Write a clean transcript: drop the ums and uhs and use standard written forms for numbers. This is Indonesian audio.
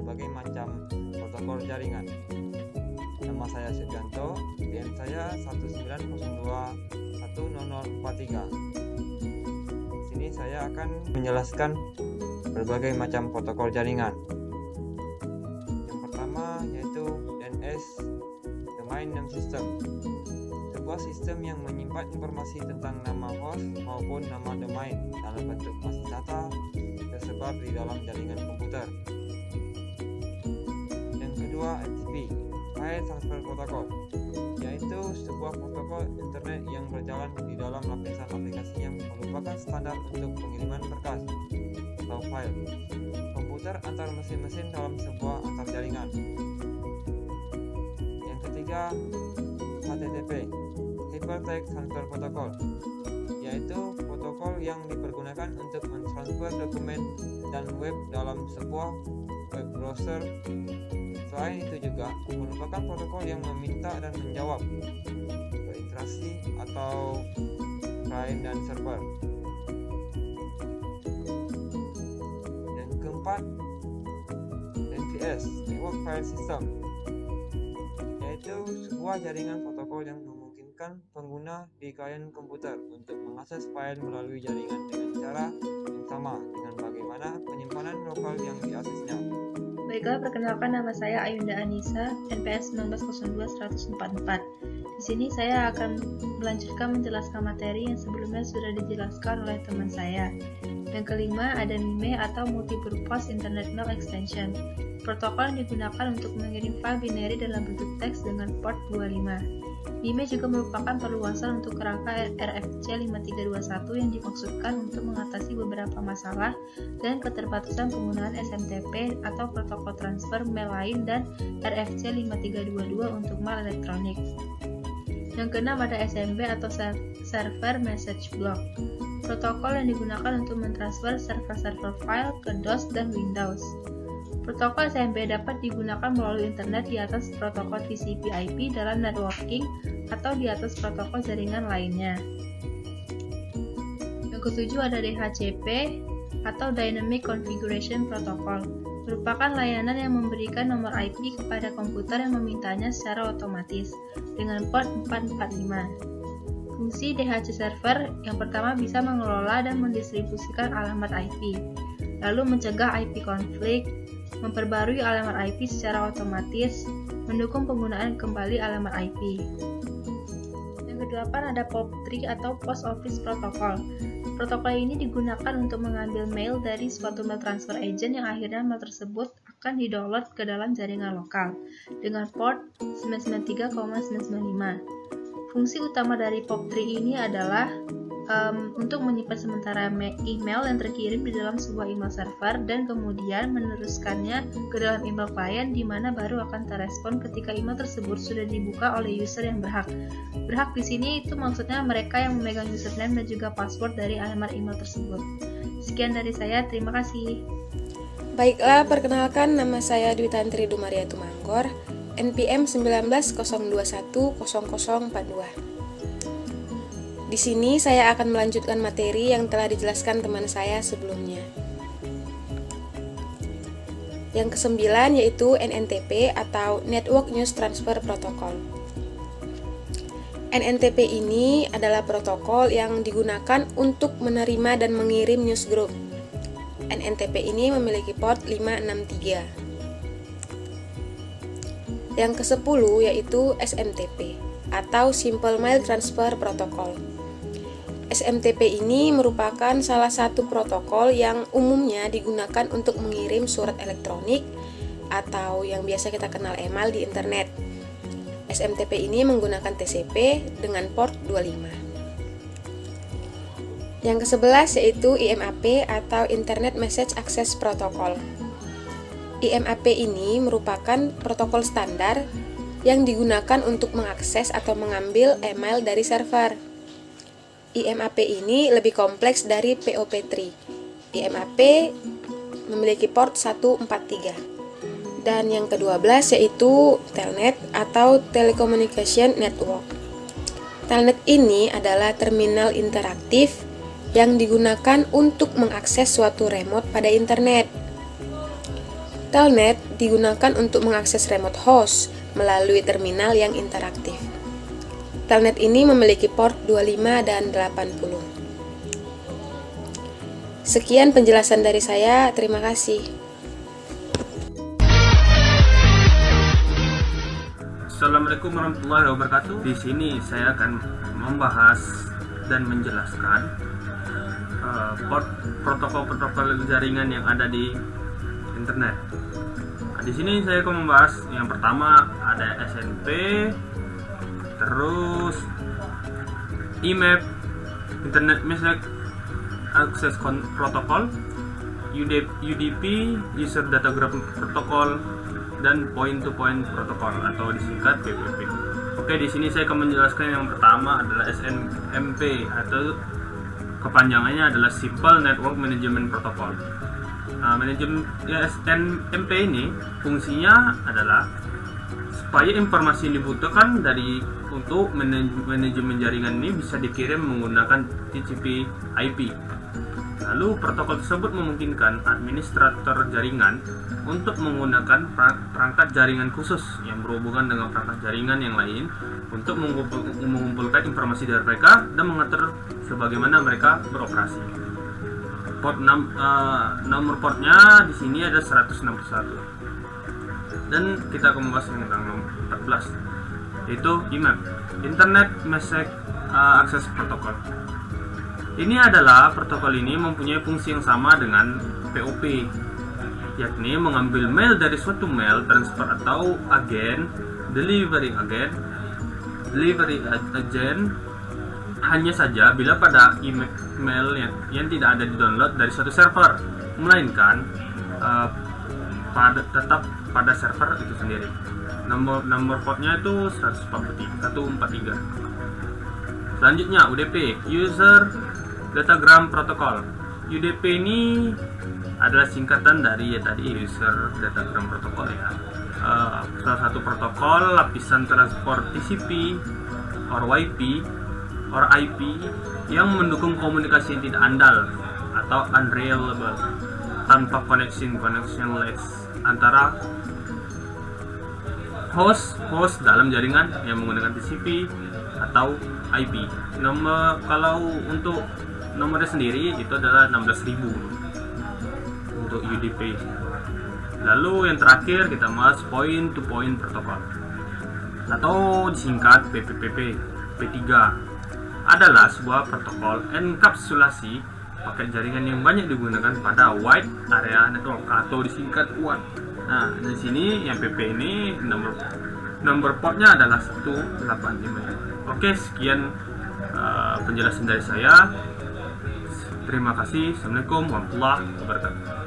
berbagai macam protokol jaringan. Nama saya Subianto, NPM saya 1902100043. Di sini saya akan menjelaskan berbagai macam protokol jaringan. Yang pertama yaitu DNS, Domain Name System. Sebuah sistem yang menyimpan informasi tentang nama host maupun nama domain dalam bentuk master data tersebar di dalam jaringan komputer. Yang kedua, FTP, File Transfer Protocol, yaitu sebuah protokol internet yang berjalan di dalam lapisan aplikasi yang merupakan standar untuk pengiriman berkas atau file komputer antar mesin-mesin dalam sebuah antar jaringan. Yang ketiga, HTTP, Hypertext Transfer Protocol, yaitu protokol yang dipergunakan untuk mentransfer dokumen dan web dalam sebuah web browser. Selain itu juga merupakan protokol yang meminta dan menjawab, berinteraksi atau client dan server. Yang keempat, NFS, Network File System, yaitu sebuah jaringan protokol yang memungkinkan pengguna di klien komputer untuk mengakses file melalui jaringan dengan cara yang sama dengan bagaimana penyimpanan lokal yang diaksesnya. Baiklah, perkenalkan, nama saya Ayunda Anissa, NPS 19021044. Di sini saya akan melanjutkan menjelaskan materi yang sebelumnya sudah dijelaskan oleh teman saya. Yang kelima, ada MIME atau Multipurpose Internet Mail Extension. Protokol yang digunakan untuk mengirim file binary dalam bentuk teks dengan port 25. MIME juga merupakan perluasan untuk kerangka RFC 5321 yang dimaksudkan untuk mengatasi beberapa masalah dan keterbatasan penggunaan SMTP atau protokol transfer mail lain dan RFC 5322 untuk mail elektronik. Yang keenam, ada SMB atau Server Message Block. Protokol yang digunakan untuk mentransfer server-server file ke DOS dan Windows. Protokol SMB dapat digunakan melalui internet di atas protokol TCP/IP dalam networking atau di atas protokol jaringan lainnya. Yang ketujuh, ada DHCP atau Dynamic Configuration Protocol. Merupakan layanan yang memberikan nomor IP kepada komputer yang memintanya secara otomatis dengan port 445. Fungsi DHC server yang pertama bisa mengelola dan mendistribusikan alamat IP, lalu mencegah IP konflik, memperbarui alamat IP secara otomatis, mendukung penggunaan kembali alamat IP. Yang kedelapan, ada POP3 atau Post Office Protocol. Protokol ini digunakan untuk mengambil mail dari suatu mail transfer agent yang akhirnya mail tersebut akan di-download ke dalam jaringan lokal dengan port 993,995. Fungsi utama dari POP3 ini adalah untuk menyimpan sementara email yang terkirim di dalam sebuah email server dan kemudian meneruskannya ke dalam email klien, di mana baru akan terrespon ketika email tersebut sudah dibuka oleh user yang berhak. Berhak di sini itu maksudnya mereka yang memegang username dan juga password dari alamat email tersebut. Sekian dari saya, terima kasih. Baiklah, perkenalkan, nama saya Dwi Tantri Dumaria Tumanggor, NPM 1902100042. Di sini saya akan melanjutkan materi yang telah dijelaskan teman saya sebelumnya. Yang kesembilan yaitu NNTP atau Network News Transfer Protocol. NNTP ini adalah protokol yang digunakan untuk menerima dan mengirim newsgroup. NNTP ini memiliki port 563. Yang ke-10 yaitu SMTP atau Simple Mail Transfer Protocol. SMTP ini merupakan salah satu protokol yang umumnya digunakan untuk mengirim surat elektronik atau yang biasa kita kenal email di internet. SMTP ini menggunakan TCP dengan port 25. Yang ke-11 yaitu IMAP atau Internet Message Access Protocol. IMAP ini merupakan protokol standar yang digunakan untuk mengakses atau mengambil email dari server. IMAP ini lebih kompleks dari POP3. IMAP memiliki port 143. Dan yang ke-12 yaitu Telnet atau Telecommunication Network. Telnet ini adalah terminal interaktif yang digunakan untuk mengakses suatu remote pada internet. Telnet digunakan untuk mengakses remote host melalui terminal yang interaktif. Telnet ini memiliki port 25 dan 80. Sekian penjelasan dari saya, terima kasih. Assalamualaikum warahmatullahi wabarakatuh. Di sini saya akan membahas dan menjelaskan protokol-protokol jaringan yang ada di internet. Nah, di sini saya akan membahas yang pertama ada SNP, terus IMAP, Internet Message Access Protocol, UDP, User Datagram Protocol, dan Point-to-Point Protocol atau disingkat PPP. Oke, di sini saya akan menjelaskan yang pertama adalah SNMP atau kepanjangannya adalah Simple Network Management Protocol. Manajemen SNMP ini fungsinya adalah supaya informasi yang dibutuhkan untuk manajemen jaringan ini bisa dikirim menggunakan TCP/IP. Lalu protokol tersebut memungkinkan administrator jaringan untuk menggunakan perangkat jaringan khusus yang berhubungan dengan perangkat jaringan yang lain untuk mengumpulkan informasi dari mereka dan mengatur sebagaimana mereka beroperasi. Nomor portnya di sini ada 161. Dan kita akan membahas tentang nomor 14, yaitu IMAP, Internet Message Access Protocol. Ini adalah protokol ini mempunyai fungsi yang sama dengan POP, yakni mengambil mail dari suatu mail transfer atau agen, delivery agent, hanya saja bila pada email yang tidak ada di-download dari suatu server, melainkan tetap pada server itu sendiri. Nomor portnya itu 143. Selanjutnya UDP, User Datagram Protocol. UDP ini adalah singkatan dari User Datagram Protocol ya. Salah satu protokol lapisan transport TCP or IP yang mendukung komunikasi yang tidak andal atau unreliable tanpa connectionless antara host dalam jaringan yang menggunakan TCP atau IP. Kalau untuk nomornya sendiri itu adalah 16.000 untuk UDP. Lalu yang terakhir kita bahas point-to-point protocol atau disingkat PPPP. P3 adalah sebuah protokol enkapsulasi paket jaringan yang banyak digunakan pada wide area network atau disingkat WAN. Nah, di sini yang PP ini nomor portnya adalah 185. Oke, sekian penjelasan dari saya. Terima kasih. Assalamualaikum warahmatullahi wabarakatuh.